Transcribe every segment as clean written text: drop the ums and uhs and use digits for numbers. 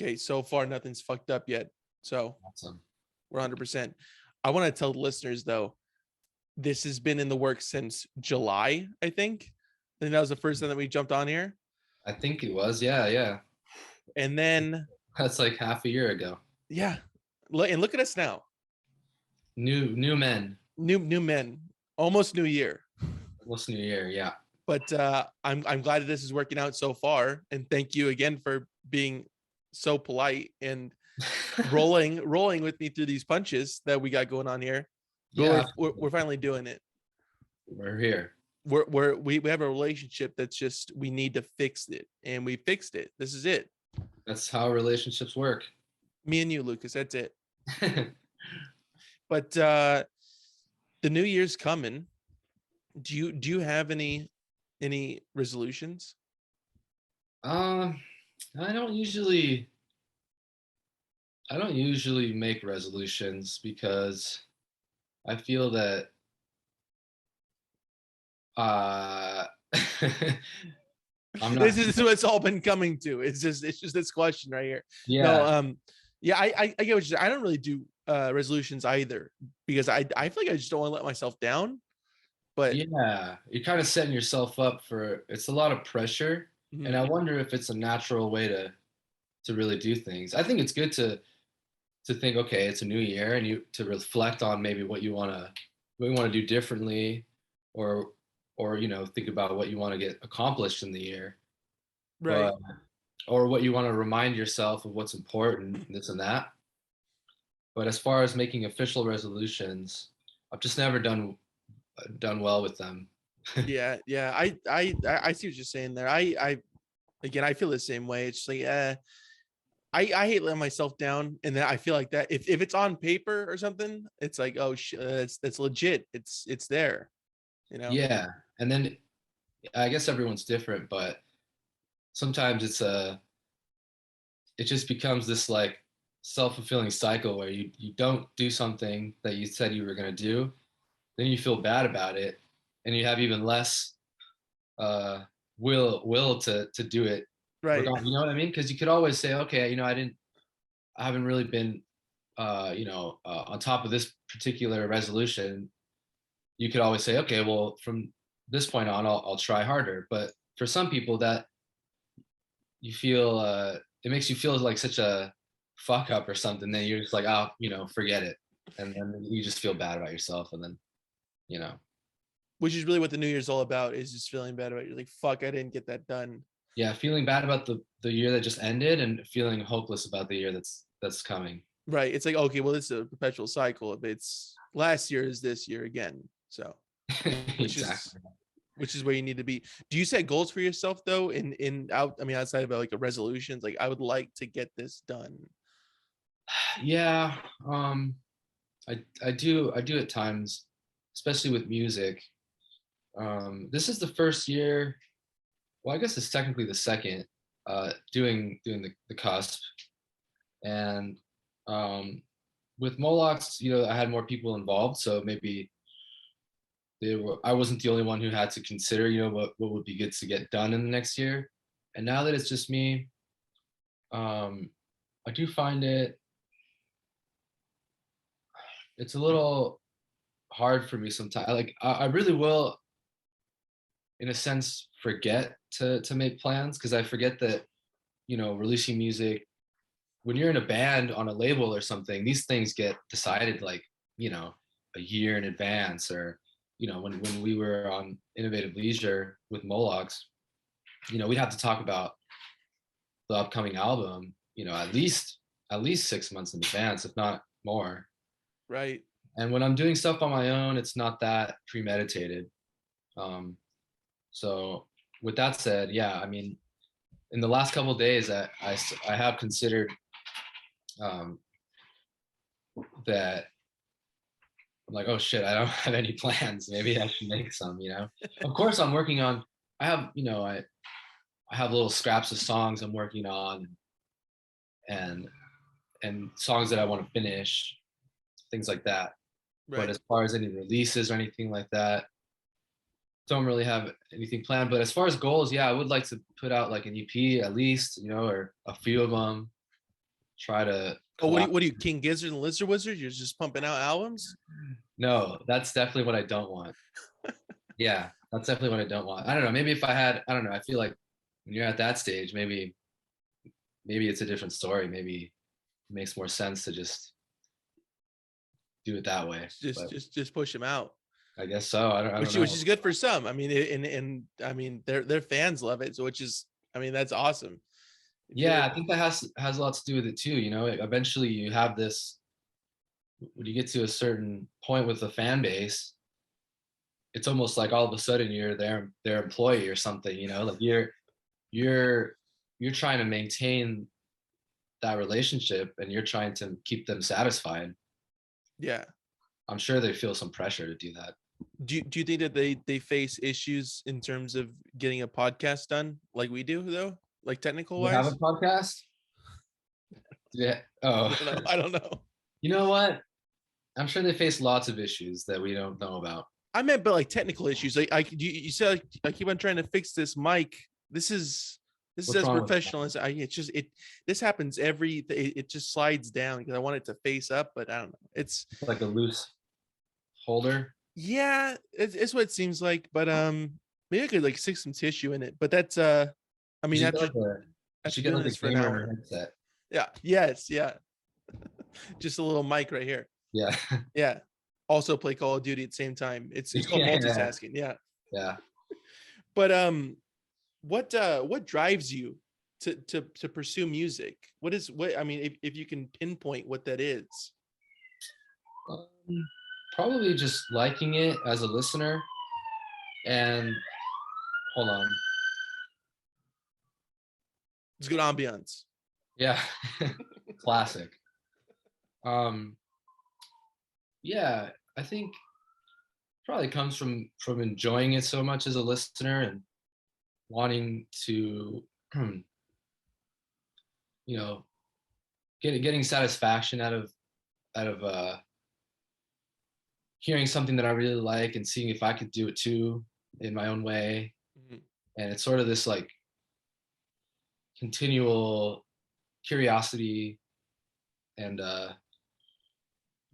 Okay, so far nothing's fucked up yet. So Awesome. we're 100%. I want to tell the listeners though, this has been in the works since July, I think. I think that was the first time that we jumped on here. I think it was. Yeah, yeah. And then, That's like half a year ago. yeah. And look at us now. New men. New men. Almost new year. Almost new year. Yeah. But I'm glad that this is working out so far. And thank you again for being so polite and rolling with me through these punches that we got going on here. Yeah. We're finally doing it. We're here. We have a relationship that's just, we need to fix it, and we fixed it. This is it. That's how relationships work. Me and you, Lucas. That's it. But the new year's coming. Do you have any resolutions? I don't usually make resolutions because I feel that I'm not. This is what it's all been coming to. It's just this question right here. Yeah. No, yeah, I get what you're saying. I don't really do resolutions either, because I feel like I just don't want to let myself down. But yeah, you're kind of setting yourself up for, it's a lot of pressure. Mhm. And I wonder if it's a natural way to really do things. I think it's good to think, okay, it's a new year, and you to reflect on maybe what you want to do differently, or think about what you want to get accomplished in the year. right. But, or what you want to remind yourself of what's important, this and that. But as far as making official resolutions, I've just never done well with them. Yeah. I see what you're saying there. I again, I feel the same way. It's like, I hate letting myself down, and then I feel like that if it's on paper or something, it's like, oh shit, that's legit. It's there, Yeah, and then I guess everyone's different, but sometimes it just becomes this like self-fulfilling cycle where you don't do something that you said you were going to do, then you feel bad about it, and you have even less will to do it. right. You know what I mean? Because you could always say, okay, I haven't really been on top of this particular resolution. You could always say, okay, well, from this point on, I'll try harder. But for some people, that you feel it makes you feel like such a fuck up or something, then you're just like, oh, forget it, and then you just feel bad about yourself, and then Which is really what the new year's all about, is just feeling bad about it. You're like, fuck, I didn't get that done. yeah, feeling bad about the year that just ended, and feeling hopeless about the year that's coming. Right. It's like, okay, well, it's a perpetual cycle. If it's last year is this year again. So which Exactly. is where you need to be. Do you set goals for yourself though? Outside of like a resolutions, like I would like to get this done. Yeah, I do at times, especially with music. This is the first year. Well, I guess it's technically the second doing the CUSP, and with Molochs, I had more people involved, so maybe I wasn't the only one who had to consider, what would be good to get done in the next year. And now that it's just me, I do find it's a little hard for me sometimes. Like I really will, in a sense, forget to make plans, because I forget that, releasing music, when you're in a band on a label or something, these things get decided like, a year in advance. Or, when we were on Innovative Leisure with Molochs, we'd have to talk about the upcoming album, at least 6 months in advance, if not more. Right. And when I'm doing stuff on my own, it's not that premeditated. So with that said, yeah, I mean, in the last couple of days, I have considered that I'm like, oh shit, I don't have any plans. Maybe I should make some, Of course, I'm working on, I have, I have little scraps of songs I'm working on, and songs that I want to finish, things like that. Right. But as far as any releases or anything like that, don't really have anything planned. But as far as goals, yeah, I would like to put out like an EP at least, or a few of them. try to Oh, what are you, King Gizzard and Lizard Wizard? You're just pumping out albums? No, that's definitely what I don't want. Yeah, that's definitely what I don't want. I don't know. Maybe if I had, I don't know. I feel like when you're at that stage, maybe it's a different story. Maybe it makes more sense to just do it that way. Just But just push them out. I guess so. I don't Which know. is good for some. I mean, and I mean their fans love it, so which is, I mean, that's awesome. Yeah, I think that has a lot to do with it too. You know, eventually you have this, when you get to a certain point with the fan base, it's almost like all of a sudden you're their employee or something, you know, like you're you're trying to maintain that relationship and you're trying to keep them satisfied. Yeah. I'm sure they feel some pressure to do that. Do you think that they face issues in terms of getting a podcast done like we do though? Like technical You have a wise? podcast? Yeah. I Oh, don't know. I don't know. you know what? I'm sure they face lots of issues that we don't know about. I meant, but like technical issues. Like you said, like, I keep on trying to fix this mic. This is What's as wrong with that? professional as it's just it. This happens it just slides down because I want it to face up, but I don't know. It's Like a loose holder? yeah, it's what it seems like. But maybe I could like stick some tissue in it. But that's I mean You should get after like doing a this for an gamer hour, headset. yeah, yes, yeah, just a little mic right here. Yeah. Yeah. Also play Call of Duty at the same time. It's called Yeah. multitasking. Yeah. Yeah. But what drives you to pursue music? What I mean, if you can pinpoint what that is. Um, Probably just liking it as a listener. And hold on. It's good ambiance. Yeah. Classic. Um, yeah, I think probably comes from enjoying it so much as a listener and wanting to you know, getting satisfaction out of hearing something that I really like and seeing if I could do it too in my own way. Mhm. And it's sort of this like continual curiosity and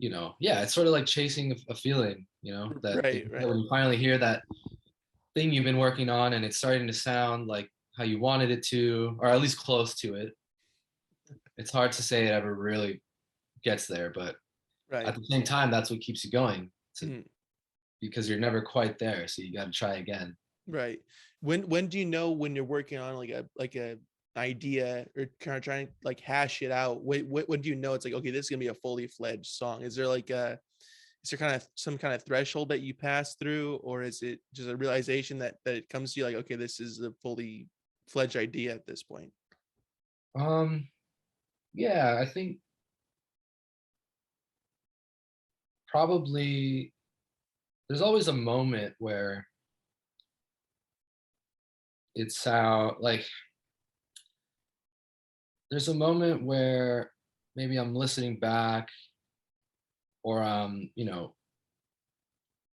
you know, yeah, it's sort of like chasing a feeling, you know, that Right, right. when you finally hear that thing you've been working on and it's starting to sound like how you wanted it to, or at least close to it. It's hard to say it ever really gets there, but Right. at the same time, that's what keeps you going Mhm. because you're never quite there. So you got to try again. Right. When do you know when you're working on like a idea or kind of trying to like hash it out? When do you know it's like, okay, this is gonna be a fully fledged song? Is there like is there kind of some kind of threshold that you pass through, or is it just a realization that it comes to you like, okay, this is a fully fledged idea at this point? Um, yeah, I think probably there's always a moment where it sound like there's a moment where maybe I'm listening back or you know,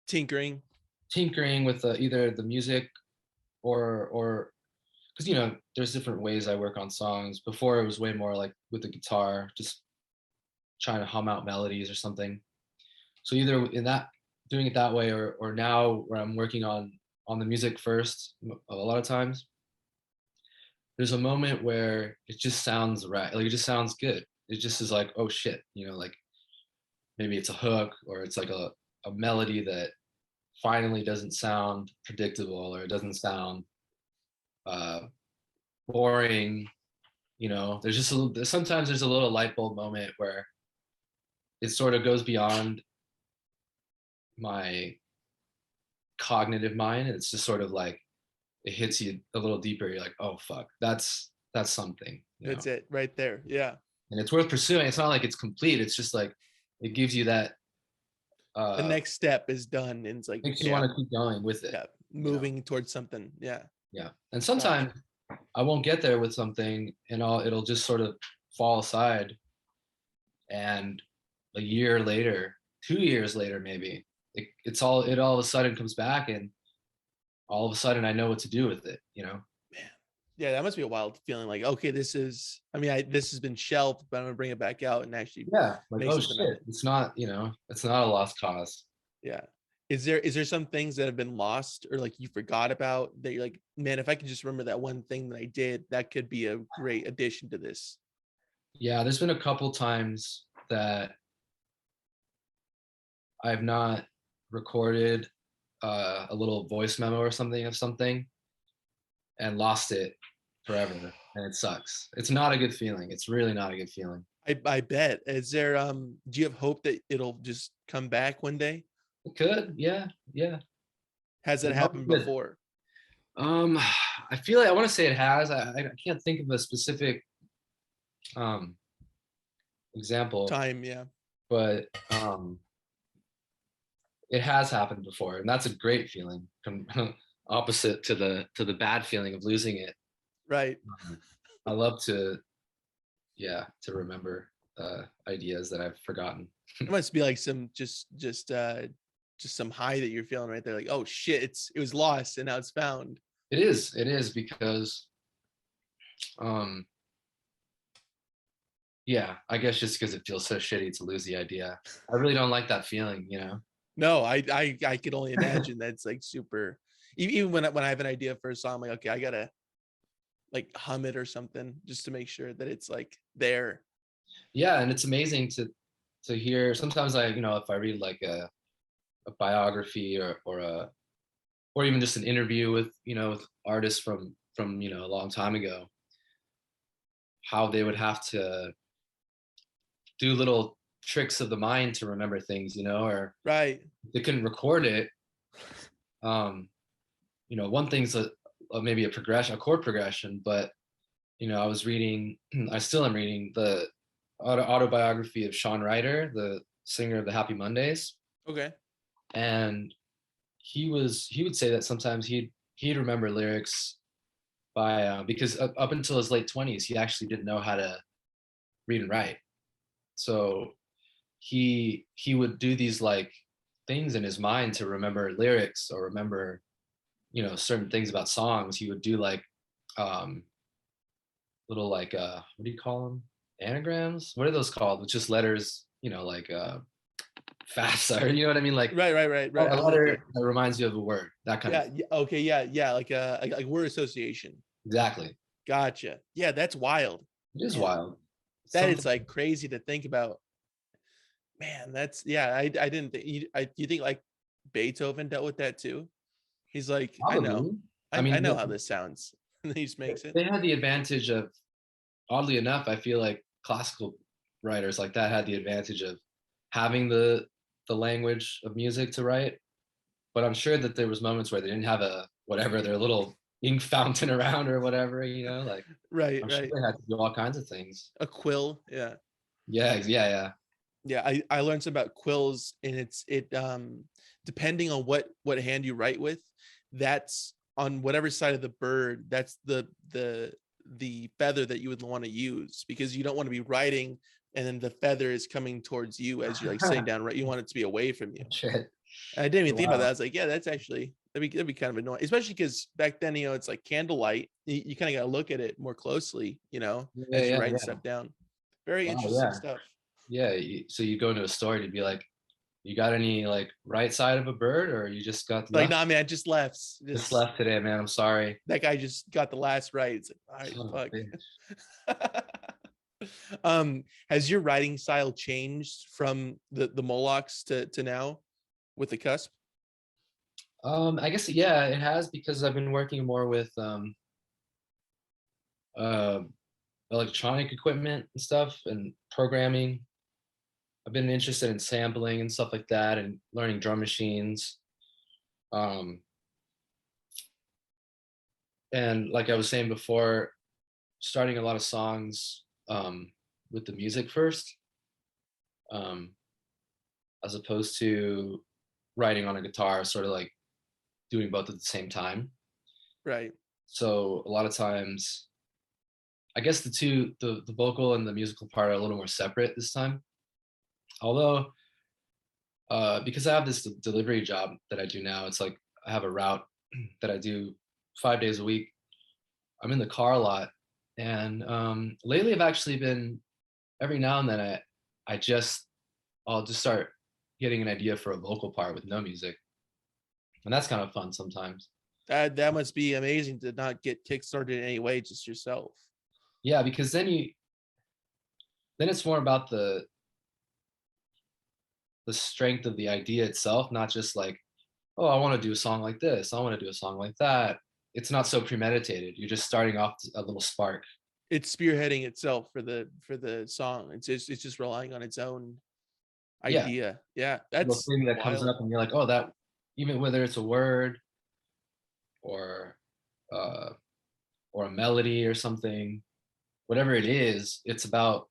Tinkering. tinkering with either the music or because you know there's different ways I work on songs. Before it was way more like with the guitar, just trying to hum out melodies or something. So either in that doing it that way or now where I'm working on the music first a lot of times there's a moment where it just sounds right, like it just sounds good. It just is like, oh shit, you know, like maybe it's a hook or it's like a melody that finally doesn't sound predictable or it doesn't sound uh boring. You know, there's just sometimes there's a little light bulb moment where it sort of goes beyond my cognitive mind and it's just sort of like it hits you a little deeper. You're like, oh fuck, that's something, you know. That's it right there. Yeah. And it's worth pursuing. It's not like it's complete. It's just like it gives you that The next step is done, and it's like, makes you yeah, want to keep going with it, yeah, you know. moving towards something. Yeah. Yeah. And Gotcha. sometimes I won't get there with something and it'll just sort of fall aside. And a year later, 2 years later, maybe it all of a sudden comes back and all of a sudden I know what to do with it, you know? Man. Yeah, that must be a wild feeling. Like, okay, I mean, this has been shelved, but I'm gonna bring it back out and actually Yeah, like, make oh something of shit, it. it's not, it's not a lost cause. Yeah. Is there some things that have been lost or like you forgot about that you're like, man, if I could just remember that one thing that I did, that could be a great addition to this. Yeah, there's been a couple times that I've not recorded a little voice memo or something of something and lost it forever, and it sucks. It's not a good feeling. It's really not a good feeling. I bet. Is there do you have hope that it'll just come back one day? It could, yeah, yeah. Has that It always happened could. before? Um, I feel like I want to say it has. I can't think of a specific um example, Time, yeah. but it has happened before, and that's a great feeling. Opposite to the bad feeling of losing it. Right. I love to, yeah, to remember ideas that I've forgotten. It must be like some just some high that you're feeling right there. Like, oh shit, it was lost and now it's found. It is because um yeah, I guess just because it feels so shitty to lose the idea. I really don't like that feeling, you know. No, I could only imagine that's like super. Even when I have an idea for a song, I'm like, okay, I gotta like hum it or something just to make sure that it's like there. Yeah, and it's amazing to hear. Sometimes I, if I read like a biography or even just an interview with, with artists from, a long time ago, how they would have to do little tricks of the mind to remember things, or Right. they couldn't record it. um One thing's maybe a progression, a chord progression, but I was reading, I still am reading the autobiography of Sean Ryder, the singer of the Happy Mondays, Okay. and he would say that sometimes he'd remember lyrics by because up until his late 20s he actually didn't know how to read and write. So he would do these like things in his mind to remember lyrics or remember certain things about songs. He would do like um little like what do you call them, anagrams, what are those called, with just letters, like FAFSA, or you know what I mean, like Right. a I'm with you. letter that reminds you of a word, that kind of Yeah. thing. Okay. Yeah. Like word association. Exactly. Gotcha. Yeah, that's wild. It is Man, wild. that is Something. like crazy to think about. Man, that's yeah. I didn't think. You think like Beethoven dealt with that too? He's like, I know, Probably. I I mean, know how this sounds, and he just makes it. they had the advantage of, oddly enough, I feel like classical writers like that had the advantage of having the language of music to write. But I'm sure that there was moments where they didn't have a whatever, their little ink fountain around or whatever, like Right, I'm sure right. they had to do all kinds of things. A quill, yeah, Yeah, yeah, yeah. yeah. I learned some about quills, and it depending on what hand you write with, that's on whatever side of the bird. That's the feather that you would want to use because you don't want to be writing and then the feather is coming towards you as you're like sitting down. Right, you want it to be away from you. Shit. And I didn't even think about that. Wow. I was like, yeah, that's actually that'd be kind of annoying, especially because back then, it's like candlelight. You kind of got to look at it more closely, Yeah, as you're yeah, writing yeah. stuff down. Very Wow, interesting yeah. stuff. Yeah, so you go into a store and you'd be like, you got any like right side of a bird, or you just got the Like, left? nah, man, just left. Just Just left today, man. I'm sorry. that guy just got the last right. It's like, Son of all a right, bitch. fuck. Has your writing style changed from the Molochs to now with the cusp? I guess, yeah, it has, because I've been working more with uh electronic equipment and stuff and programming. I've been interested in sampling and stuff like that and learning drum machines. Um, and like I was saying before, starting a lot of songs with the music first, um, as opposed to writing on a guitar, sort of like doing both at the same time. Right. So a lot of times, I guess the vocal and the musical part are a little more separate this time. Although, because I have this delivery job that I do now, it's like I have a route that I do 5 days a week. I'm in the car a lot, and lately I've actually been every now and then I'll just start getting an idea for a vocal part with no music, and that's kind of fun sometimes. That must be amazing to not get kickstarted in any way, just yourself. Yeah, because then it's more about the strength of the idea itself, not just like, oh, I want to do a song like this, I want to do a song like that. It's not so premeditated. You're just starting off a little spark. It's spearheading itself for the song. It's just relying on its own Yeah, idea. Yeah, little that's thing that comes wild. up, and you're like, oh, that, even whether it's a word or uh, or a melody or something, whatever it is, it's about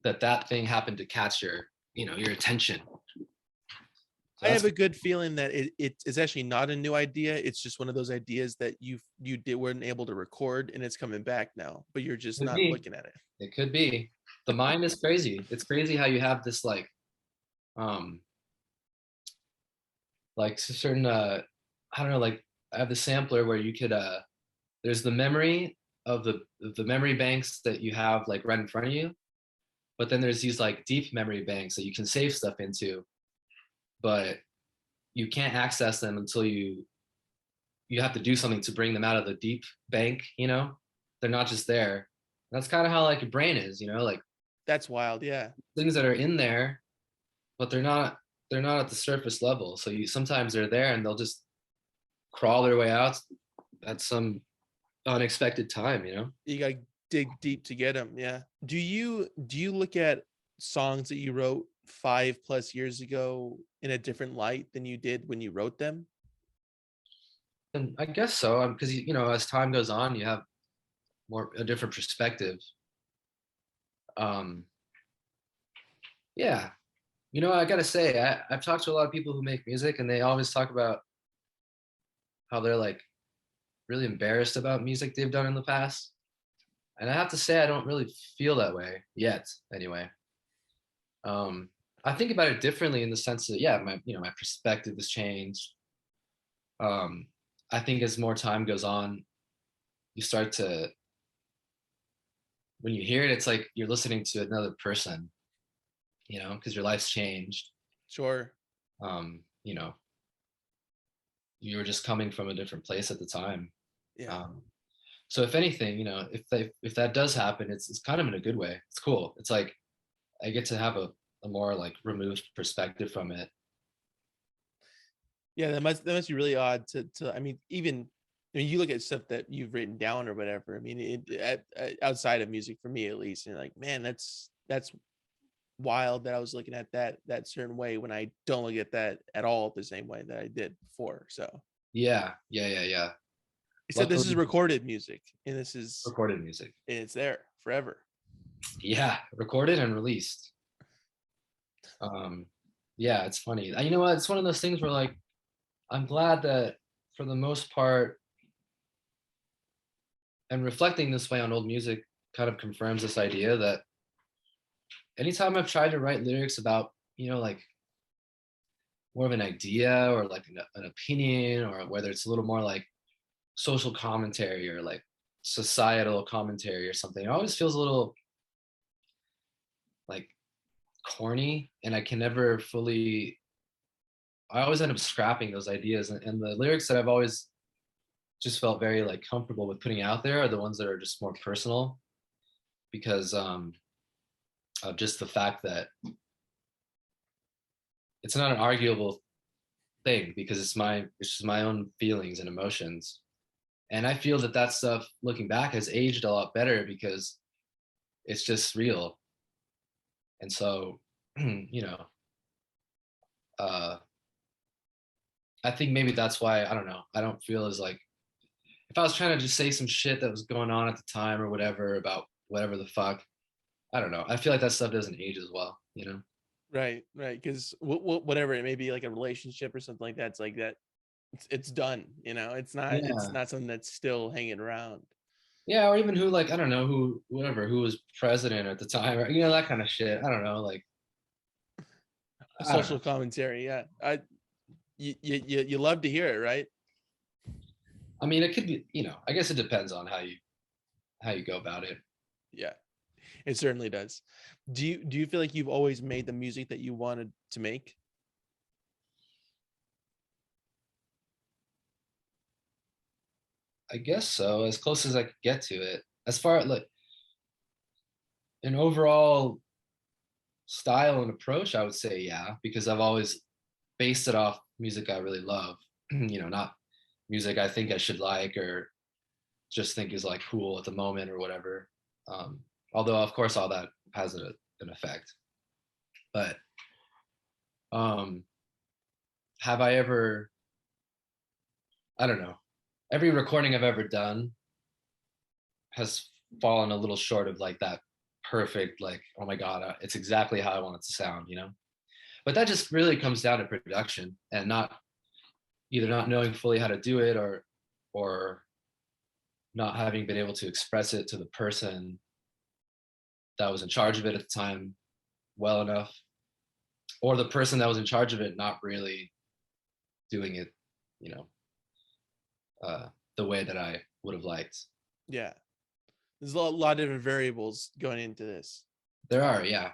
that thing happened to catch your attention. So I that's have a good feeling that it is actually not a new idea. It's just one of those ideas that weren't able to record, and it's coming back now, but you're just could not be. looking at it. It could be. The mind is crazy. It's crazy how you have this um certain I don't know, like I have the sampler where you could there's the memory of the memory banks that you have like right in front of you, but then there's these like deep memory banks that you can save stuff into, but you can't access them until you have to do something to bring them out of the deep bank. They're not just there. That's kind of how like your brain is, like That's wild. Yeah. things that are in there, but they're not at the surface level. So you sometimes they're there and they'll just crawl their way out at some unexpected time. You got to dig deep to get them. Yeah. Do you look at songs that you wrote 5+ years ago in a different light than you did when you wrote them? And I guess so, because as time goes on, you have more a different perspective. Um, yeah, I gotta say, I've talked to a lot of people who make music, and they always talk about how they're like really embarrassed about music they've done in the past. And I have to say, I don't really feel that way yet, anyway. Um, I think about it differently in the sense that, yeah, my perspective has changed. Um, I think as more time goes on, you start to, when you hear it, it's like you're listening to another person, because your life's changed. Sure. Um, you know, you were just coming from a different place at the time. Yeah. So if anything, if that does happen, it's kind of in a good way. It's cool. It's like I get to have a more like removed perspective from it. Yeah, that must be really odd I mean, you look at stuff that you've written down or whatever. I mean, outside of music, for me at least, and you're like, man, that's wild that I was looking at that certain way when I don't look at that at all the same way that I did before. So Yeah, yeah, yeah, yeah. he said this is Luckily, recorded music, and recorded music. it's there forever. Yeah, recorded and released. Um, yeah, it's funny. You know what? It's one of those things where like I'm glad that for the most part, and reflecting this way on old music kind of confirms this idea that anytime I've tried to write lyrics about, like more of an idea or like an opinion, or whether it's a little more like social commentary or like societal commentary or something, it always feels a little like corny, and I always end up scrapping those ideas, and the lyrics that I've always just felt very like comfortable with putting out there are the ones that are just more personal, because of just the fact that it's not an arguable thing, because it's just my own feelings and emotions. And I feel that stuff looking back has aged a lot better because it's just real. And so uh I think maybe that's why, I don't know, I don't feel as like, if I was trying to just say some shit that was going on at the time or whatever about whatever the fuck, I don't know, I feel like that stuff doesn't age as well. Right, right. Because whatever it may be, like a relationship or something like that, it's like that. It's done. It's Yeah. not something that's still hanging around. Yeah, or even who, like, I don't know, who was president at the time, or that kind of shit. I don't know, like, A I don't know. social commentary. Yeah, you love to hear it, right? I mean, it could be, I guess it depends on how you how you go about it. Yeah, it certainly does. Do you feel like you've always made the music that you wanted to make? I guess so, as close as I could get to it. As far as like an overall style and approach, I would say yeah, because I've always based it off music I really love. Not music I think I should like or just think is like cool at the moment or whatever. Um, Although of course all that has an effect. But um, have I ever? I don't know. Every recording I've ever done has fallen a little short of like that perfect, like, oh my god, it's exactly how I want it to sound. But that just really comes down to production and not either not knowing fully how to do it or not having been able to express it to the person that was in charge of it at the time well enough, or the person that was in charge of it not really doing it, you know, the way that I would have liked. Yeah, there's a lot of different variables going into this. There are, yeah.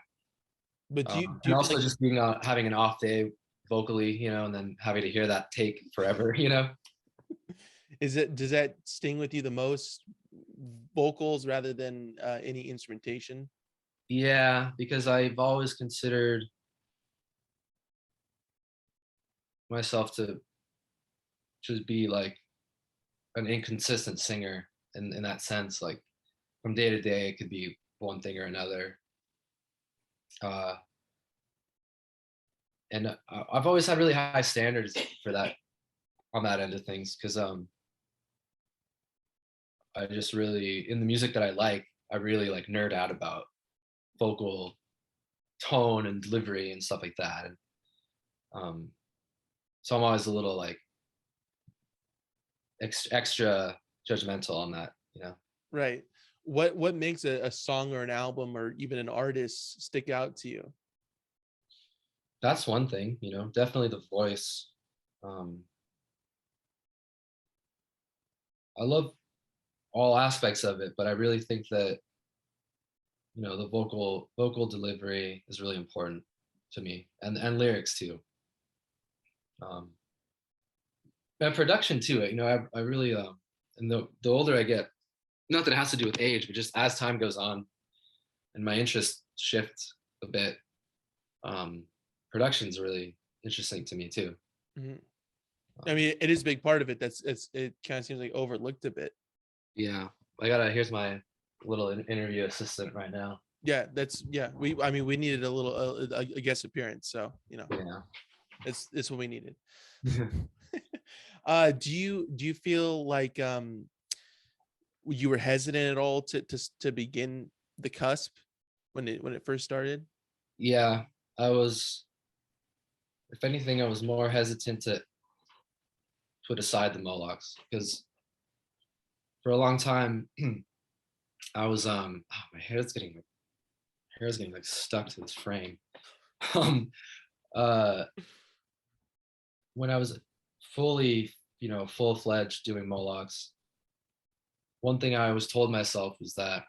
But do And you feel also like, just being having an off day vocally, and then having to hear that take forever. does that sting with you the most, vocals rather than any instrumentation? Yeah, because I've always considered myself to just be like an inconsistent singer in that sense. Like from day to day, it could be one thing or another. Uh, and I've always had really high standards for that on that end of things because I just really in the music that I really like nerd out about vocal tone and delivery and stuff like that. And um, so I'm always a little like extra judgmental on that. Right. What makes a song or an album or even an artist stick out to you? That's one thing, definitely the voice. Um, I love all aspects of it, but I really think that the vocal delivery is really important to me, and lyrics too. Um, and production too. I really and the older I get, not that it has to do with age, but just as time goes on and my interests shift a bit, um, production's really interesting to me too. Mhm. I mean, it is a big part of it. It kind of seems like overlooked a bit. Yeah, here's my little interview assistant right now. Yeah, yeah. I mean, we needed a little a guest appearance, so Yeah. it's what we needed. Do you feel like you were hesitant at all to begin the cusp when it first started? Yeah, I was, if anything, I was more hesitant to put aside the Molochs because for a long time I was my hair's getting like stuck to this frame. um uh when I was fully, full-fledged doing Molochs, one thing I always told myself was that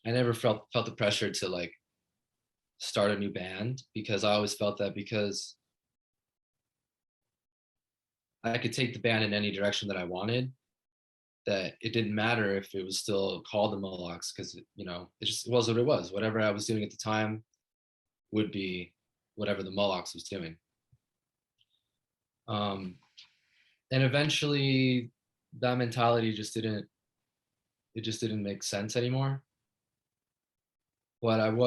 I never felt the pressure to like start a new band because I always felt that because I could take the band in any direction that I wanted, that it didn't matter if it was still called the Molochs because it just was what it was. Whatever I was doing at the time would be whatever the Molochs was doing. Um, and eventually, that mentality just didn't make sense anymore. But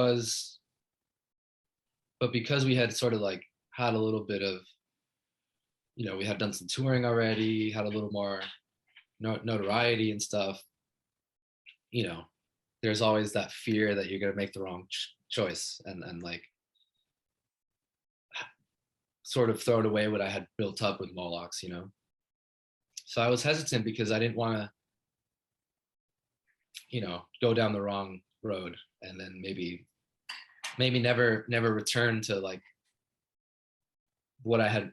but because we had sort of like had a little bit of, we had done some touring already, had a little more notoriety and stuff. You know, there's always that fear that you're gonna make the wrong choice and like sort of throw away what I had built up with Molochs. So I was hesitant because I didn't want to, go down the wrong road and then maybe never return to like what I had,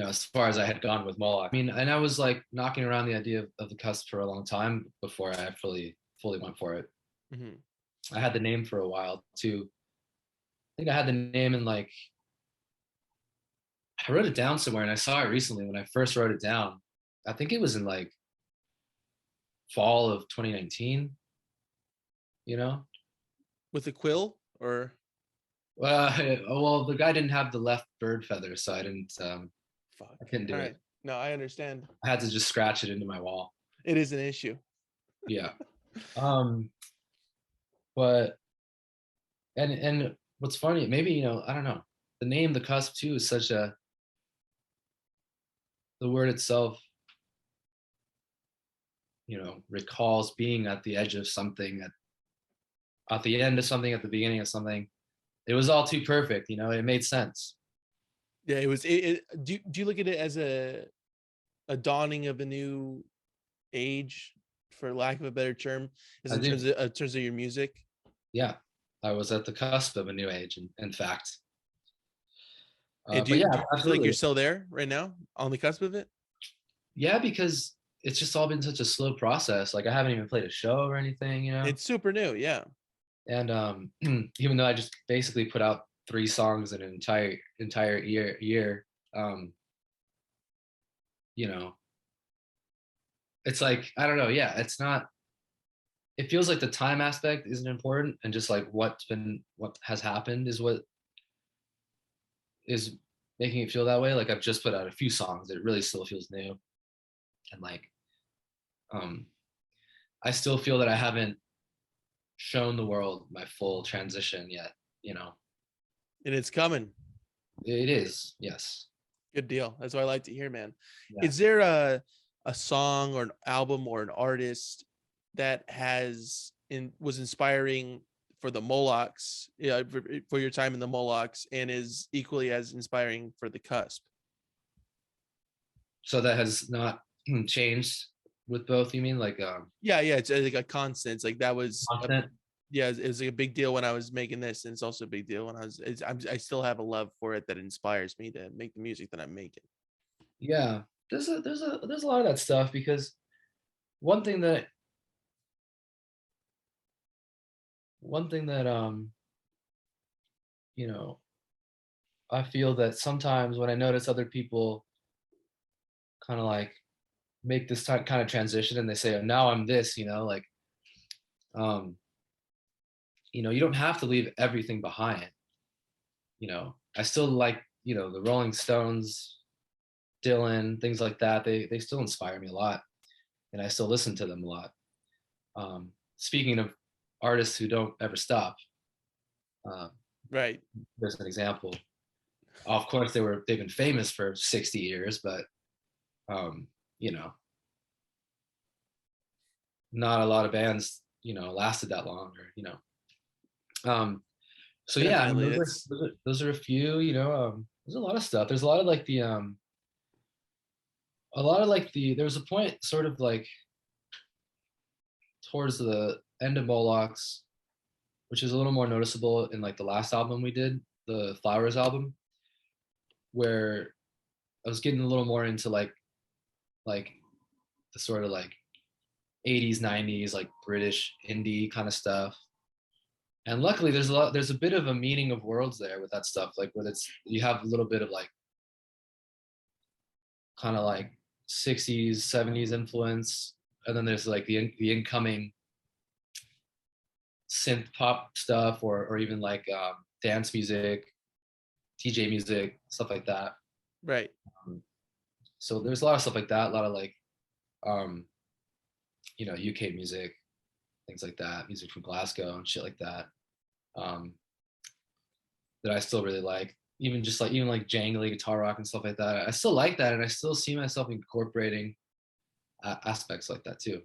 as far as I had gone with Moloch. I mean, and I was like knocking around the idea of the CUSP for a long time before I fully went for it. Mhm. I had the name for a while too. I think I had the name in like, I wrote it down somewhere and I saw it recently when I first wrote it down. I think it was in like fall of 2019, you know? With a quill or Well, well, the guy didn't have the left bird feather, so fuck. I couldn't All do right. it. No, I understand. I had to just scratch it into my wall. It is an issue. Yeah. Um, but and what's funny, maybe, I don't know. The name the cusp too is such a the word itself, recalls being at the edge of something, at the end of something, at the beginning of something. It was all too perfect, it made sense. Yeah, it was do you look at it as a dawning of a new age, for lack of a better term, is I in do. terms of your music? Yeah. I was at the cusp of a new age, in fact. And But yeah, do you feel like you're absolutely. still there right now on the cusp of it? Yeah, because it's just all been such a slow process. Like I haven't even played a show or anything. It's super new, yeah. And even though I just basically put out 3 songs in an entire year, um, you know, it's like, I don't know. Yeah, it's not. It feels like the time aspect isn't important, and just like what has happened is what is making it feel that way. Like I've just put out a few songs. It really still feels new, and like um, I still feel that I haven't shown the world my full transition yet. You know, And it's coming. it is, yes. Good deal. That's what I like to hear, man. Yeah. Is there a song or an album or an artist that was inspiring for the Molochs, yeah, for your time in the Molochs, and is equally as inspiring for the Cusp? So that has not changed with both. You mean like Yeah, yeah, it's like a constant. It's like that was content? yeah, it was like a big deal when I was making this, and it's also a big deal when I still have a love for it that inspires me to make the music that I'm making. Yeah, there's a lot of that stuff because one thing that one thing that you know I feel that sometimes when I notice other people kind of like make this kind of transition and they say, oh, now I'm this, like um you don't have to leave everything behind. I still like, the Rolling Stones, Dylan, things like that. They still inspire me a lot, and I still listen to them a lot. Speaking of artists who don't ever stop, uh, Right. there's an example. Of course, they've been famous for 60 years, but um, you know, not a lot of bands, lasted that long, or. Um, so yeah, I mean, Definitely. those are a few. There's a lot of stuff. There's a lot of like there was a point sort of like towards the end of Molochs, which is a little more noticeable in like the last album we did, the Flowers album, where I was getting a little more into like the sort of like 80s, 90s, like British indie kind of stuff. And luckily there's a bit of a meaning of worlds there with that stuff, like where you have a little bit of like kind of like 60s, 70s influence. And then there's like the incoming synth pop stuff, or even like dance music, DJ music, stuff like that. Right. So there's a lot of stuff like that, a lot of like um, UK music, things like that, music from Glasgow and shit like that. Um, that I still really like. Even like jangly guitar rock and stuff like that. I still like that, and I still see myself incorporating aspects like that too.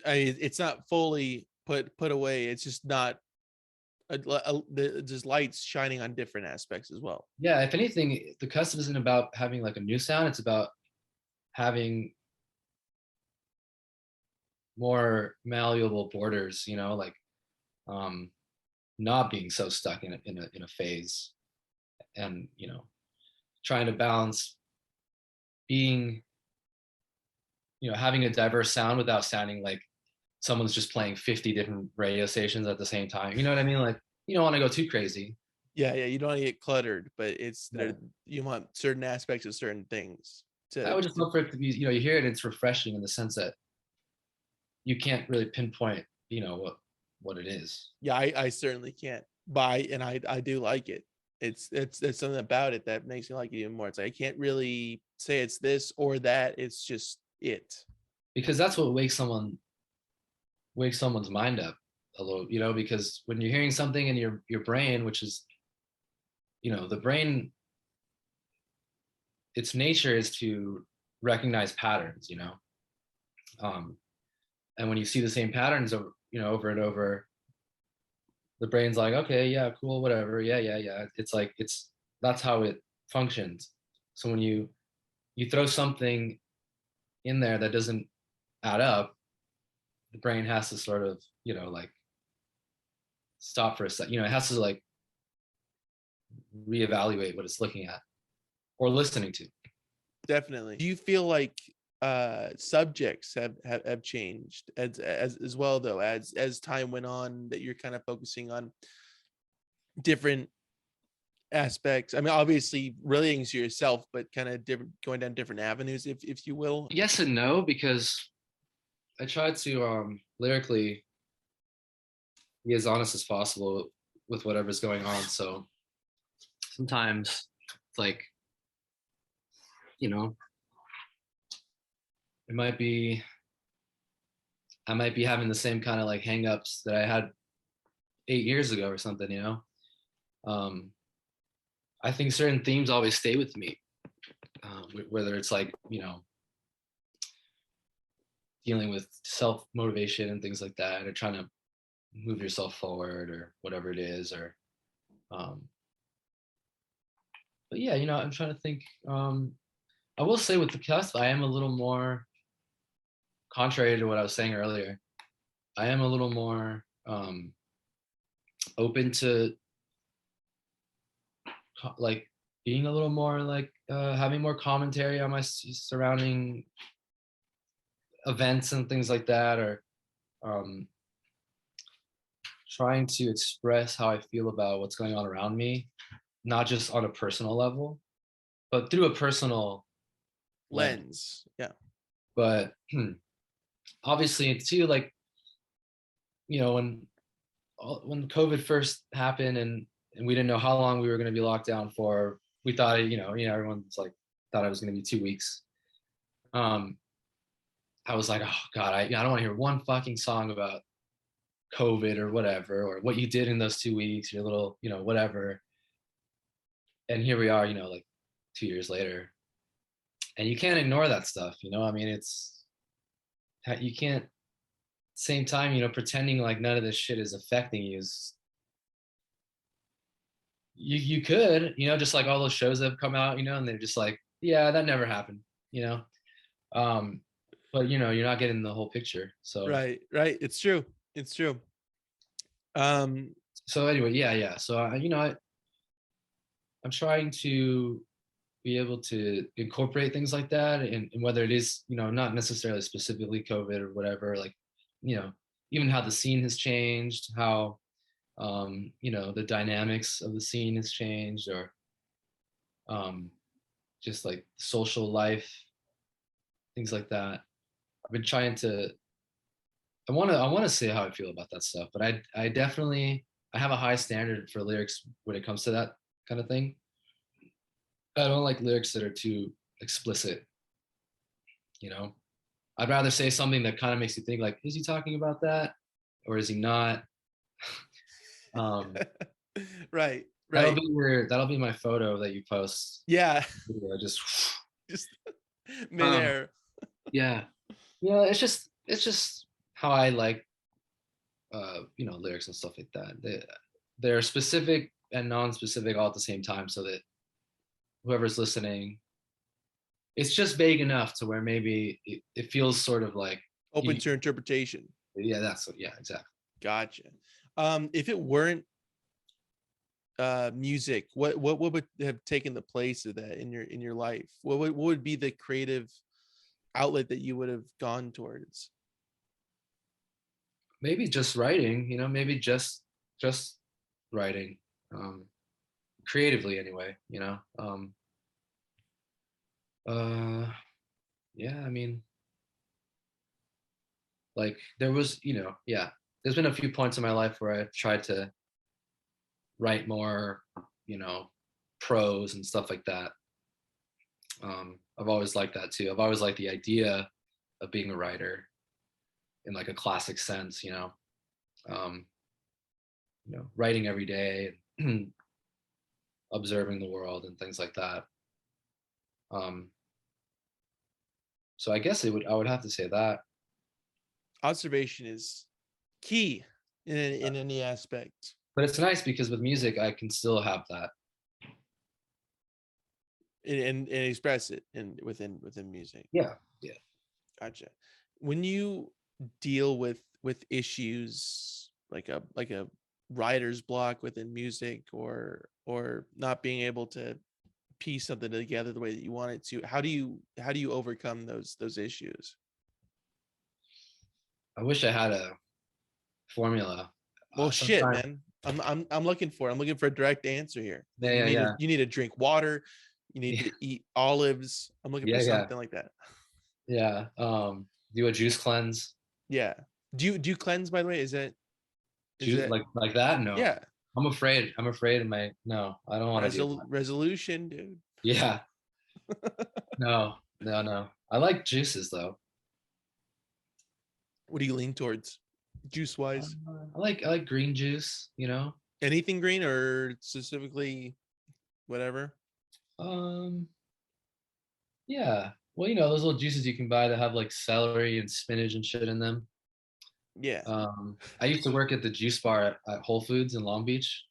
It's not fully put away. It's just not just lights shining on different aspects as well. Yeah, if anything, the custom isn't about having like a new sound. It's about having more malleable borders. Like um, not being so stuck in a phase, and trying to balance being having a diverse sound without sounding like someone's just playing 50 different radio stations at the same time. You know what I mean? Like, you don't want to go too crazy. Yeah, you don't want to get cluttered, but it's Yeah. there. You want certain aspects of certain things I would just love for it to be, you hear it, it's refreshing in the sense that you can't really pinpoint, what it is. Yeah, I certainly can't buy, and I do like it. It's something about it that makes me like it even more. It's like I can't really say it's this or that. It's just it. Because that's what wakes someone's mind up a little, because when you're hearing something in your brain, which is, the brain, its nature is to recognize patterns, um, and when you see the same patterns over and over, the brain's like, okay, yeah, cool, whatever, yeah. It's like that's how it functions. So when you throw something in there that doesn't add up, the brain has to sort of, like stop for a second. It has to like reevaluate what it's looking at or listening to. Definitely. Do you feel like subjects have changed as well, though, as time went on, that you're kind of focusing on different aspects? I mean, obviously relating to yourself, but kind of different, going down different avenues, if you will. Yes and no, because I try to lyrically be as honest as possible with whatever's going on. So sometimes it's like, it might be I might be having the same kind of like hangups that I had 8 years ago or something. I think certain themes always stay with me, whether it's like, dealing with self motivation and things like that, or trying to move yourself forward or whatever it is, or but yeah, I'm trying to think. I will say with the CUSP, I am a little more, contrary to what I was saying earlier, I am a little more open to like being a little more like having more commentary on my surrounding events and things like that, or um, trying to express how I feel about what's going on around me, not just on a personal level, but through a personal Lens. Yeah. But obviously, too, like, when COVID first happened, and we didn't know how long we were going to be locked down for, we thought, everyone's like thought it was going to be 2 weeks. I was like, oh God, I don't want to hear one fucking song about COVID or whatever, or what you did in those 2 weeks, your little, whatever. And here we are, like 2 years later, and you can't ignore that stuff. I mean, you can't, same time, pretending like none of this shit is affecting you is, you could, just like all those shows that have come out, and they're just like, yeah, that never happened, but you're not getting the whole picture. So Right. It's true. So anyway, yeah. So I'm trying to be able to incorporate things like that, and whether it is, not necessarily specifically COVID or whatever, like, even how the scene has changed, how the dynamics of the scene has changed, or just like social life, things like that. I've been trying to, I want to say how I feel about that stuff, but I definitely, I have a high standard for lyrics when it comes to that kind of thing. I don't like lyrics that are too explicit, I'd rather say something that kind of makes you think, like, is he talking about that or is he not? um Right. that'll be my photo that you post. Yeah. Just Just um midair. yeah, it's just how I like lyrics and stuff like that. They're specific and non-specific all at the same time, so that whoever's listening, it's just vague enough to where maybe it feels sort of like Open to interpretation. Yeah, exactly. Gotcha. If it weren't music, what would have taken the place of that in your life? What would be the creative outlet that you would have gone towards? maybe just writing, maybe just writing, creatively anyway, uh yeah, I mean, like there was, yeah, there's been a few points in my life where I've tried to write more, you know, prose and stuff like that. I've always liked that too. I've always liked the idea of being a writer in like a classic sense, um, writing every day, observing the world and things like that. Um, so I guess I would have to say that. Observation is key in any aspect. But it's nice because with music, I can still have that. And express it in within music. Yeah, yeah. Gotcha. When you deal with issues like a writer's block within music, or not being able to piece something together the way that you want it to, how do you overcome those issues? I wish I had a formula. Well, shit, Sometimes, man. I'm looking for a direct answer here. yeah, You yeah, need yeah, you need to drink water. You need yeah, to eat olives. I'm looking for yeah, yeah, something like that. yeah. Do a juice cleanse, Yeah. Do you cleanse, by the way? Is juice that like that. No, yeah. I'm afraid. I'm afraid of my. No, I don't want to do that. Resolution, dude. Yeah, no, no, no. I like juices though. What do you lean towards, juice wise? I like green juice. Anything green, or specifically whatever? Um, yeah. Well, those little juices you can buy that have like celery and spinach and shit in them. Yeah. I used to work at the juice bar at Whole Foods in Long Beach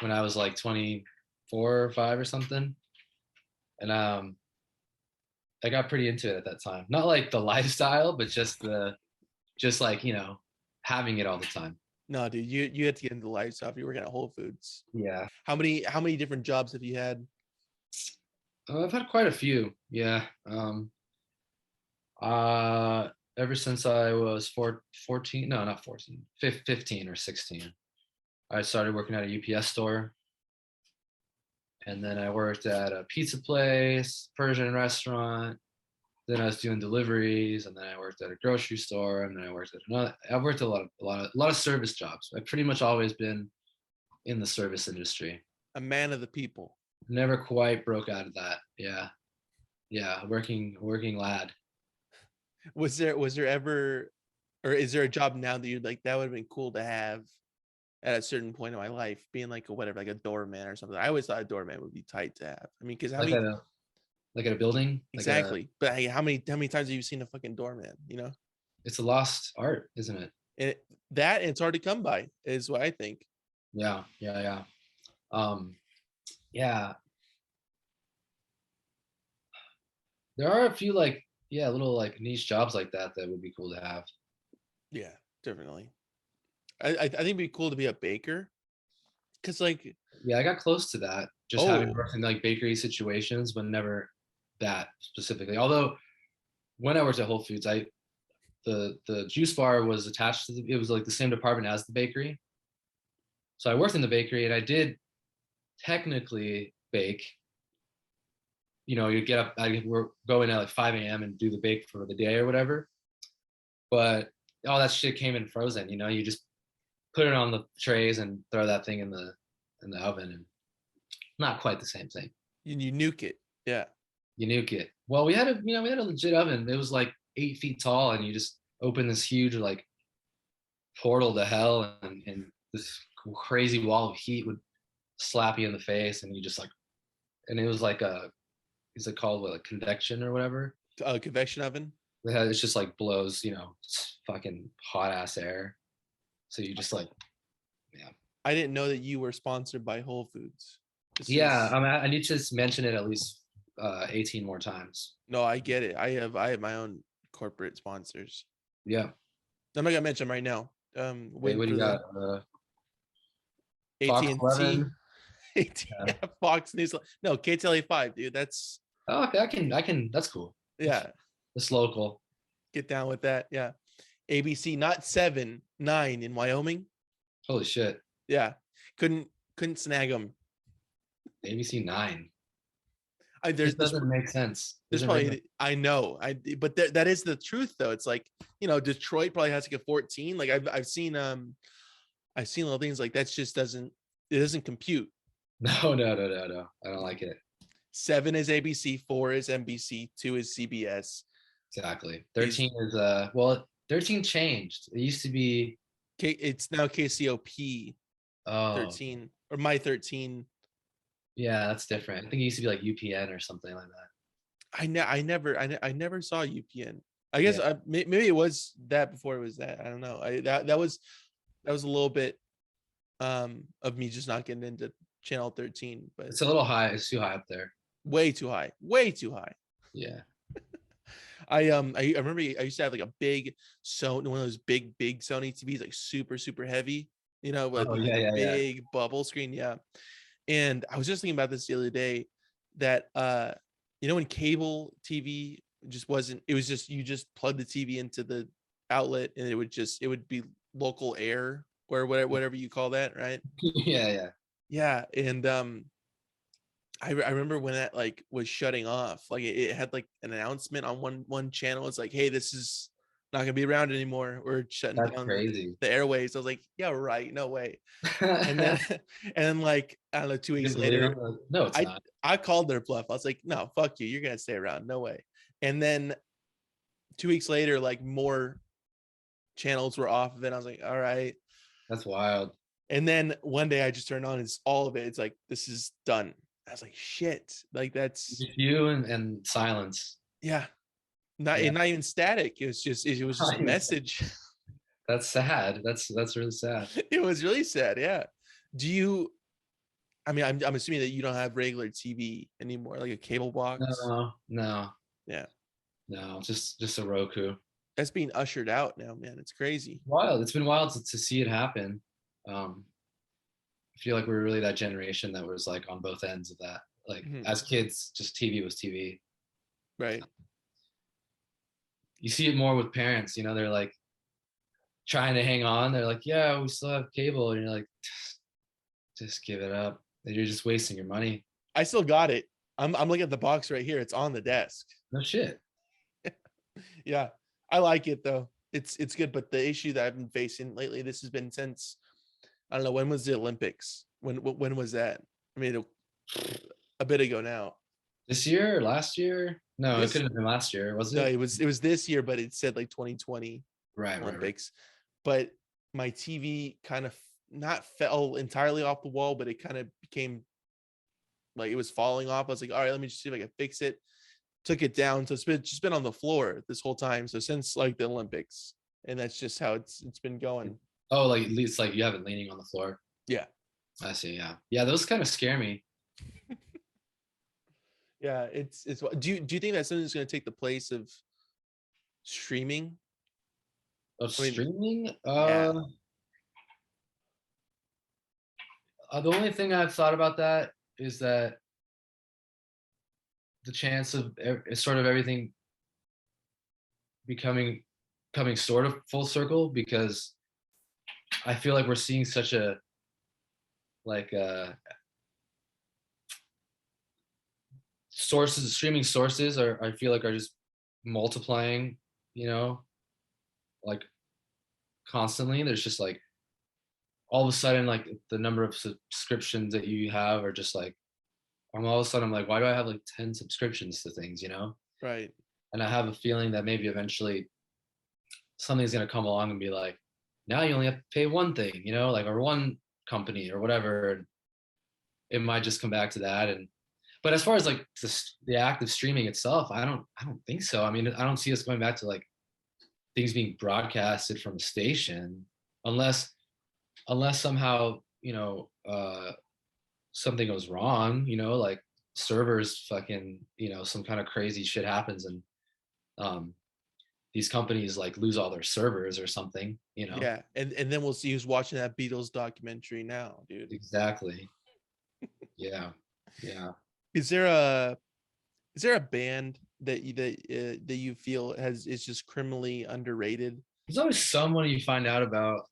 when I was like 24 or 5 or something. And I got pretty into it at that time. Not like the lifestyle, but just like, having it all the time. No, dude, you had to get into the lifestyle if you're working at Whole Foods. Yeah. How many different jobs have you had? I've had quite a few. Yeah. Uh, Ever since I was 14, no, not 14, 15 or 16, I started working at a UPS store. And then I worked at a pizza place, Persian restaurant. Then I was doing deliveries, and then I worked at a grocery store, and then I worked at another. I've worked a lot of service jobs. I've pretty much always been in the service industry. A man of the people. Never quite broke out of that. Yeah, yeah, working lad. Was there ever, or is there a job now that you'd like that would have been cool to have at a certain point in my life, being like a whatever, like a doorman or something? I always thought a doorman would be tight to have. I mean, because how Like many at a like at a building. exactly? But hey, how many times have you seen a fucking doorman? It's a lost art, isn't it? And it's hard to come by, is what I think. Yeah, yeah, yeah. Um, yeah. There are a few like little like niche jobs like that would be cool to have. Yeah, definitely. I think it'd be cool to be a baker, because like, Yeah, I got close to that. Just having oh, worked in like bakery situations, but never that specifically. Although when I worked at Whole Foods, the juice bar was attached to it was like the same department as the bakery. So I worked in the bakery and I did technically bake. You get up, I would go in at like 5 a.m. and do the bake for the day or whatever. But all that shit came in frozen. You just put it on the trays and throw that thing in the oven, and not quite the same thing. you nuke it. Yeah. You nuke it. Well, we had a legit oven. It was like 8 feet tall, and you just open this huge like portal to hell, and this crazy wall of heat would slap you in the face, and you just like, and it was like is it called what, like convection or whatever? Convection oven. It's just like blows, it's fucking hot ass air. So you just like, yeah. I didn't know that you were sponsored by Whole Foods. Yeah, I need to mention it at least 18 more times. No, I get it. I have my own corporate sponsors. Yeah. I'm not gonna mention them right now. Wait, Waiting what do for you got? Fox AT&T, 11. Yeah. Fox News. No, KTLA 5, dude. That's Oh, okay, I can. That's cool. yeah. It's local. Get down with that. Yeah. ABC, not 7, 9 in Wyoming. Holy shit. Yeah, couldn't snag them. ABC 9. There's This doesn't make sense. there's Doesn't really probably I know but that is the truth though. It's like, Detroit probably has like a 14. Like I've seen little things like that. Just doesn't compute. no, no, no, no, no. I don't like it. 7 is ABC, 4 is NBC, 2 is CBS. Exactly. These 13 is well, 13 changed. It used to be it's now KCOP oh 13 or My 13. yeah, that's different. I think it used to be like UPN or something like that. I never saw UPN. I guess Yeah. maybe it was that before it was that. I don't know. That was a little bit of me just not getting into channel 13, but It's a little high. It's too high up there. way too high. Way too high. Yeah. I remember I used to have like a big Sony, one of those big Sony TVs, like super super heavy, with Oh like yeah, a yeah, yeah. big bubble screen. Yeah, and I was just thinking about this the other day that when cable TV just wasn't, it was just you just plug the TV into the outlet and it would be local air or whatever you call that, right? Yeah, yeah. Yeah, and I remember when that like was shutting off, like it had like an announcement on one channel. It's like, hey, this is not gonna be around anymore. We're shutting That's down crazy. the airways. I was like, yeah, right, no way. And then You and then like I don't know, 2 weeks didn't believe later, them? Like, no, it's I not. I called their bluff. I was like, no, fuck you. You're gonna stay around. No way. And then 2 weeks later, like more channels were off of it. I was like, all right. That's wild. And then one day I just turned on, it's all of it. It's like, this is done. I was like, shit. Like that's Just you and silence. yeah. Not Yeah. not even static. It was just a message. That's sad. That's really sad. It was really sad. Yeah. Do you I mean, I'm assuming that you don't have regular TV anymore, like a cable box. No, no, Yeah. no. Just a Roku. That's being ushered out now, man. It's crazy. Wild. It's been wild to see it happen. I feel like we were really that generation that was like on both ends of that. Like Mhm. as kids, just TV was TV. Right. You see it more with parents, they're like trying to hang on. They're like, yeah, we still have cable. And you're like, just give it up. You're just wasting your money. I still got it. I'm looking at the box right here. It's on the desk. No shit. Yeah. I like it though. It's good. But the issue that I've been facing lately, this has been since I don't know, when was the Olympics? When was that? I mean, a bit ago now. This year or last year? No, it This couldn't have been last year, was No, it? it was this year, but it said like 2020 Right. Olympics. But my TV kind of not fell entirely off the wall, but it kind of became like it was falling off. I was like, all right, let me just see if I can fix it. Took it down. So just been on the floor this whole time. So since like the Olympics. And that's just how it's been going. Oh, like at least like you have it leaning on the floor. Yeah. I see. Yeah. Yeah. Those kind of scare me. Yeah. It's do you think that something's going to take the place of streaming? Of I mean, streaming? yeah. The only thing I've thought about that is that the chance of sort of everything coming sort of full circle, because I feel like we're seeing such a like streaming sources are, I feel like, are just multiplying, like constantly. There's just like all of a sudden, like the number of subscriptions that you have are just like, all of a sudden I'm like, why do I have like 10 subscriptions to things, Right. And I have a feeling that maybe eventually something's going to come along and be like, now you only have to pay one thing, like, or one company or whatever. And it might just come back to that. But as far as like the act of streaming itself, I don't think so. I mean, I don't see us going back to like things being broadcasted from a station unless somehow, something goes wrong, like servers fucking, some kind of crazy shit happens and these companies like lose all their servers or something, Yeah. And then we'll see who's watching that Beatles documentary now, dude. Exactly. Yeah. Yeah. Is there a band that you feel is just criminally underrated there's always someone you find out about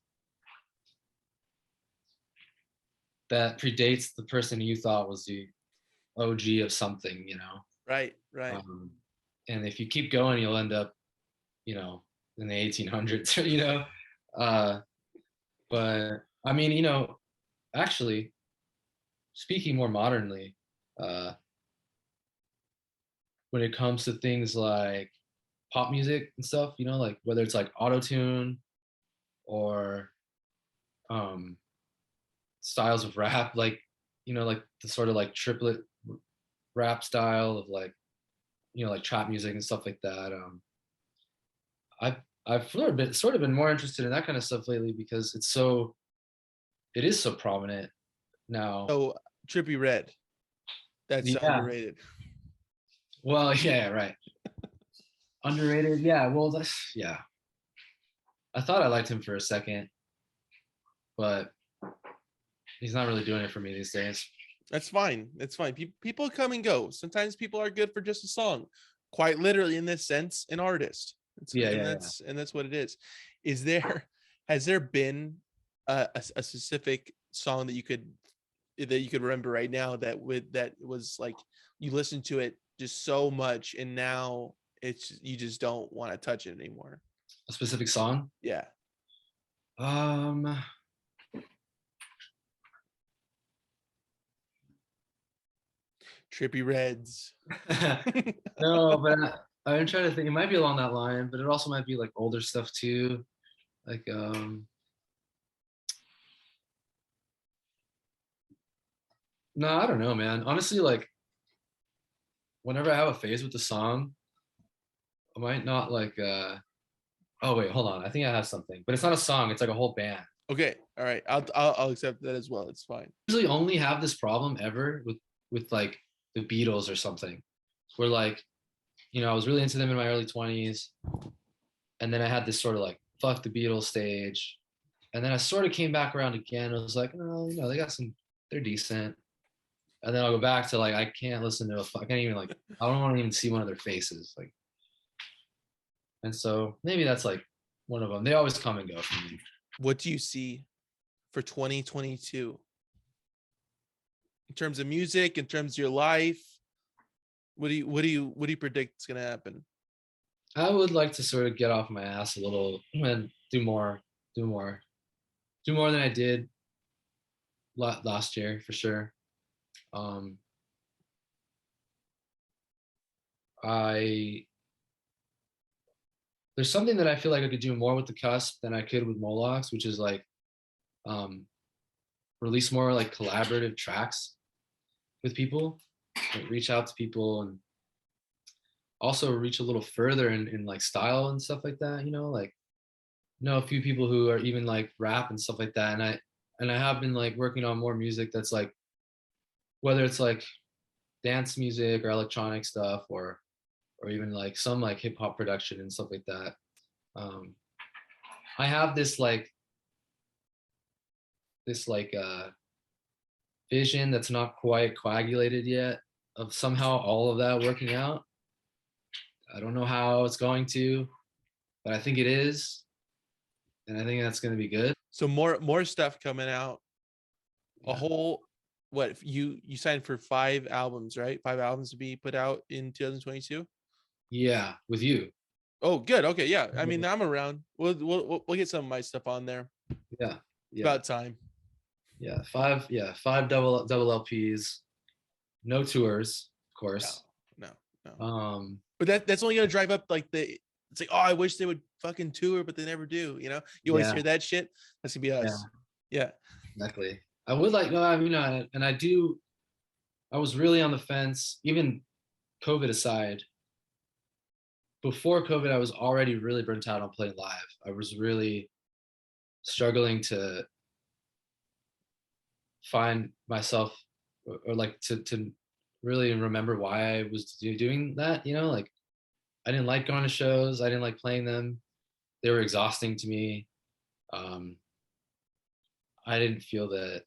that predates the person you thought was the OG of something, you know. Right, right. Um, and if you keep going, you'll end up, in the 1800s, you know. Uh, but I mean, actually, speaking more modernly, uh, when it comes to things like pop music and stuff, like whether it's like auto tune or um, styles of rap, like like the sort of like triplet rap style of like like trap music and stuff like that. I've I've sort of been more interested in that kind of stuff lately because it is so prominent now. So Trippy Red, that's Yeah. underrated. Well, yeah, right. Underrated. Yeah. Well, that's yeah. I thought I liked him for a second, but he's not really doing it for me these days. That's fine. It's fine. People come and go. Sometimes people are good for just a song, quite literally in this sense, an artist. Yeah, And yeah, yeah. that's what it is. Is there has there been a specific song that you could remember right now that was like you listened to it just so much and now it's you just don't want to touch it anymore? A specific song. Yeah. Um, Trippy Reds. no, but I'm trying to think. It might be along that line, but it also might be like older stuff too. Like, no, I don't know, man. Honestly, like, whenever I have a phase with the song, I might not like. Oh wait, hold on. I think I have something, but it's not a song. It's like a whole band. Okay. All right. I'll accept that as well. It's fine. Usually only have this problem ever with like the Beatles or something, where like I was really into them in my early 20s, and then I had this sort of like fuck the Beatles stage, and then I sort of came back around again. I was like, oh, they're decent, and then I'll go back to like I can't listen to I can't even like I don't want to even see one of their faces, like, and so maybe that's like one of them. They always come and go for me. What do you see for 2022 in terms of music, in terms of your life? What do you predict is going to happen? I would like to sort of get off my ass a little and do more, do more than I did last year for sure. Um, I there's something that I feel like I could do more with the CUSP than I could with Molochs, which is like um, release more like collaborative tracks with people, like reach out to people and also reach a little further in like style and stuff like that. Like know a few people who are even like rap and stuff like that, and I have been like working on more music that's like whether it's like dance music or electronic stuff or even like some like hip hop production and stuff like that. Um, I have this vision that's not quite coagulated yet of somehow all of that working out. I don't know how it's going to, but I think it is, and I think that's going to be good. So more stuff coming out. A Yeah. whole what you signed for 5 albums, right? 5 albums to be put out in 2022. Yeah, with you. Oh, good. Okay, yeah. I mean, I'm around. We'll get some of my stuff on there. Yeah, It's yeah, about time. yeah. Five double LPs, no tours, of No, course. no, no. Um, But that's only gonna drive up like the. It's like, oh, I wish they would fucking tour, but they never do. You always hear yeah, that shit. That's gonna be yeah, us. Yeah. exactly. I would like no, I mean, and I do. I was really on the fence, even COVID aside. Before COVID, I was already really burnt out on playing live. I was really struggling to find myself or like to really remember why I was doing that. Like I didn't like going to shows. I didn't like playing them. They were exhausting to me. Um, I didn't feel that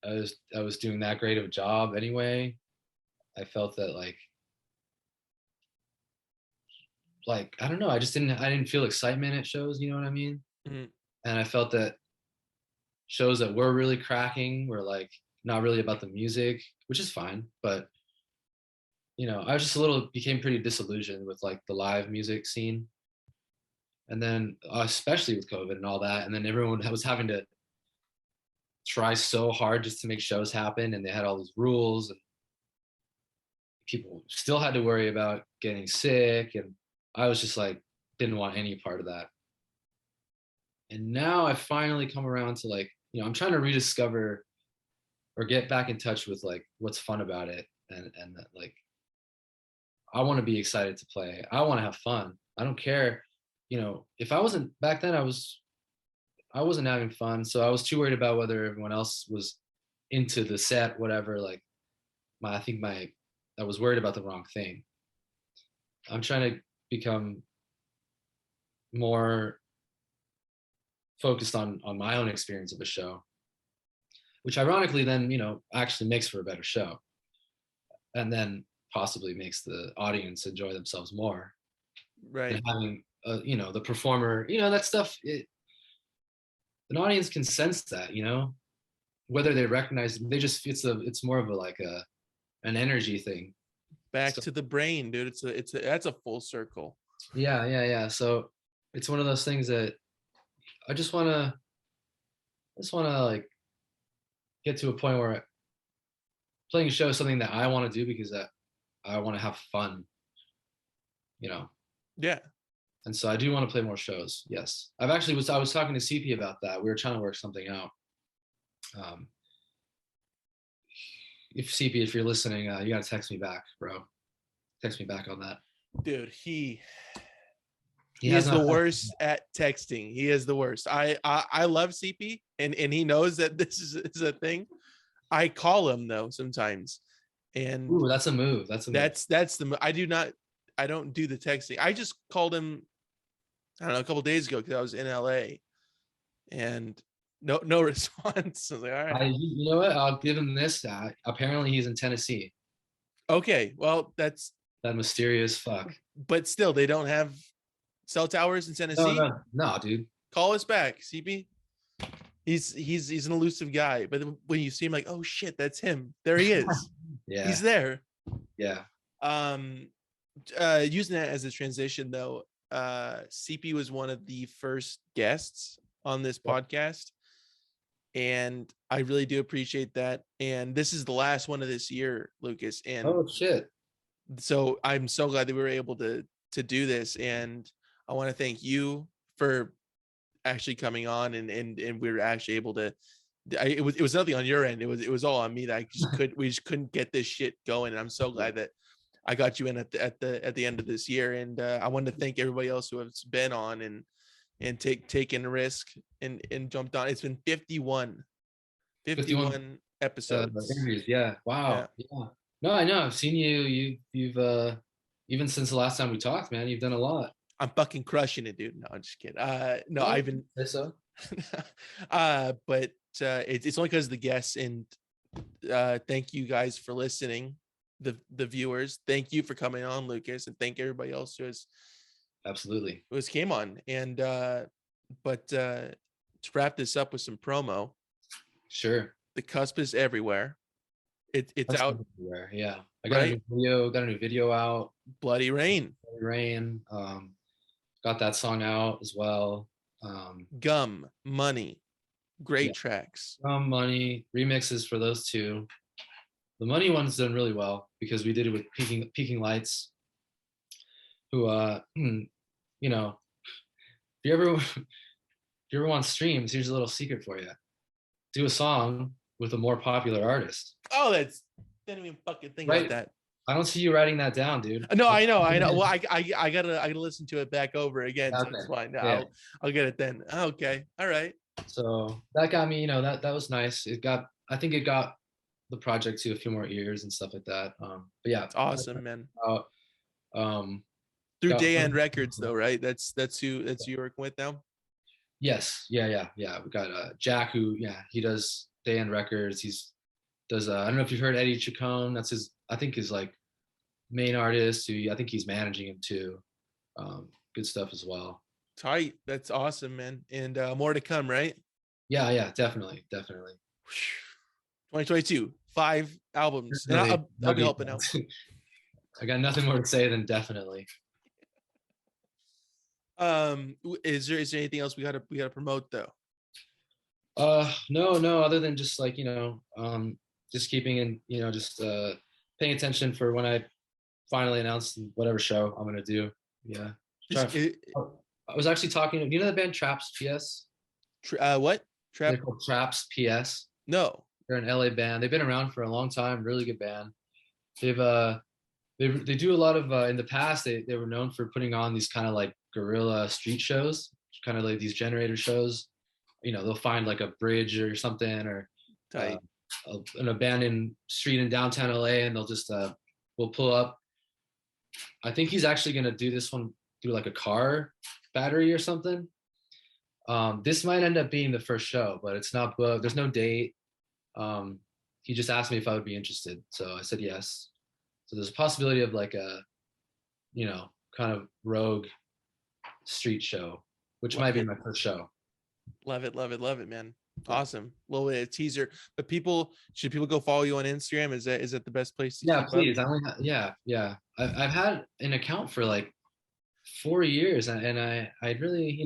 I was doing that great of a job anyway. I felt that like, I don't know, I didn't feel excitement at shows, you know what I mean? Mhm. And I felt that shows that were really cracking were like not really about the music, which is fine, but I was just became pretty disillusioned with like the live music scene. And then especially with COVID and all that, and then everyone was having to try so hard just to make shows happen, and they had all these rules, and people still had to worry about getting sick, and I was just like didn't want any part of that. And now I finally come around to like, I'm trying to rediscover or get back in touch with like what's fun about it, and that like I want to be excited to play. I want to have fun. I don't care, if I wasn't back then, I wasn't having fun, so I was too worried about whether everyone else was into the set, whatever. Like I was worried about the wrong thing. I'm trying to become more focused on my own experience of a show, which ironically then, actually makes for a better show, and then possibly makes the audience enjoy themselves more. Right. And having, the performer, that stuff, an audience can sense that, whether they recognize it, it's more of an energy thing. Back So, to the brain, dude. That's a full circle. yeah. So it's one of those things that I just want to like get to a point where playing a show is something that I want to do because I want to have fun, Yeah. And so I do want to play more shows. Yes, I was talking to CP about that. We were trying to work something out. If CP, if you're listening, you gotta text me back, bro. Text me back on that. Dude, he Has is the not. worst at texting. He is the worst. I love CP, and he knows that this is a thing. I call him though sometimes, and Ooh, that's a move. That's a move. that's the I don't do the texting. I just called him, I don't know, a couple days ago because I was in LA, and no response. I was like, all right, You know what? I'll give him this. Apparently, he's in Tennessee. okay, well that's, That mysterious fuck. but still they don't have cell towers in No, Tennessee. no, dude. Call us back, CP. He's an elusive guy, but when you see him, like, oh shit, that's him. There he is. Yeah. He's there. Yeah. Using that as a transition though, CP was one of the first guests on this podcast, and I really do appreciate that. And this is the last one of this year, Lucas. And oh shit. So I'm so glad that we were able to do this, and I want to thank you for actually coming on, and we were actually able to. It was nothing on your end. It was all on me that we just couldn't get this shit going. And I'm so glad that I got you in at the end of this year. And I wanted to thank everybody else who has been on and taken a risk and jumped on. It's been 51 episodes. Interviews. Yeah. Wow. Yeah. No, I know. I've seen you. You've even since the last time we talked, man. You've done a lot. I'm fucking crushing it, dude. No, I'm just kidding. No, I've been. So. But it's only because of the guests, and thank you guys for listening, the viewers. Thank you for coming on, Lucas, and thank everybody else who came on. And but to wrap this up with some promo. Sure. The CUSP is everywhere. It's out everywhere. Yeah, I got a new video out. Bloody Rain. Got that song out as well. Gum Money, great tracks. Gum Money remixes for those two. The Money one's done really well because we did it with Peaking Lights, who if you ever want streams, here's a little secret for you. Do a song with a more popular artist. Oh, didn't even fucking think about that. I don't see you writing that down, dude. No, I know. Well, I gotta listen to it back over again. Okay. So it's fine. Yeah. I'll get it then. Okay. All right. So that got me, that was nice. I think it got the project to a few more ears and stuff like that. But yeah. It's awesome, man. Through Day End Records though, right? That's who you're working with now? Yes. Yeah. We got Jack, who he does Day End Records. Does I don't know if you've heard Eddie Chacon. That's his like main artist, who I think he's managing him too. good stuff as well. Tight. That's awesome, man. And more to come, right? Yeah, definitely. 2022, 5 albums, and Definitely. I'll No be helping out. details. I got nothing more to say than definitely. Is there anything else we gotta promote though? No, other than just like, just keeping in, just paying attention for when I finally announce whatever show I'm gonna do. Yeah. Just, I was actually talking, the band Traps PS? what? They're Trap? called Traps PS. No. They're an LA band. They've been around for a long time, really good band. They've they do a lot of in the past they were known for putting on these kind of like guerrilla street shows, kind of like these generator shows. They'll find like a bridge or something, or Tight. an abandoned street in downtown LA, and they'll just we'll pull up. I think he's actually gonna do this one through like a car battery or something. This might end up being the first show, but it's not booked. There's no date. He just asked me if I would be interested, so I said yes. So there's a possibility of like a, kind of rogue street show, which might be my first show. Love it, man. Awesome. Little bit of teaser. But should people go follow you on Instagram? Is that the best place to Yeah, keep please. up? Yeah. I've had an account for like 4 years, and I really,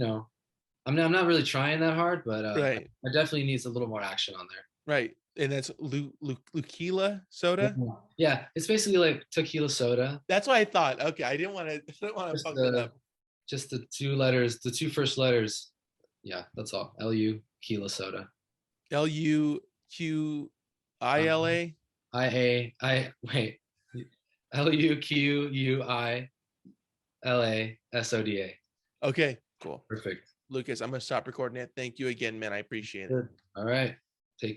I'm not really trying that hard, but Right. I definitely needs a little more action on there. Right. And that's Lukila soda. Yeah, it's basically like tequila soda. That's what I thought. Okay, I didn't want to Just fuck it up. just the two letters, the two first letters. Yeah, that's all. LU Keela soda. Luqila. Wait. LUQUILASODA. Okay, cool. Perfect. Lucas, I'm gonna stop recording it. Thank you again, man. I appreciate it. Good. All right. Take care.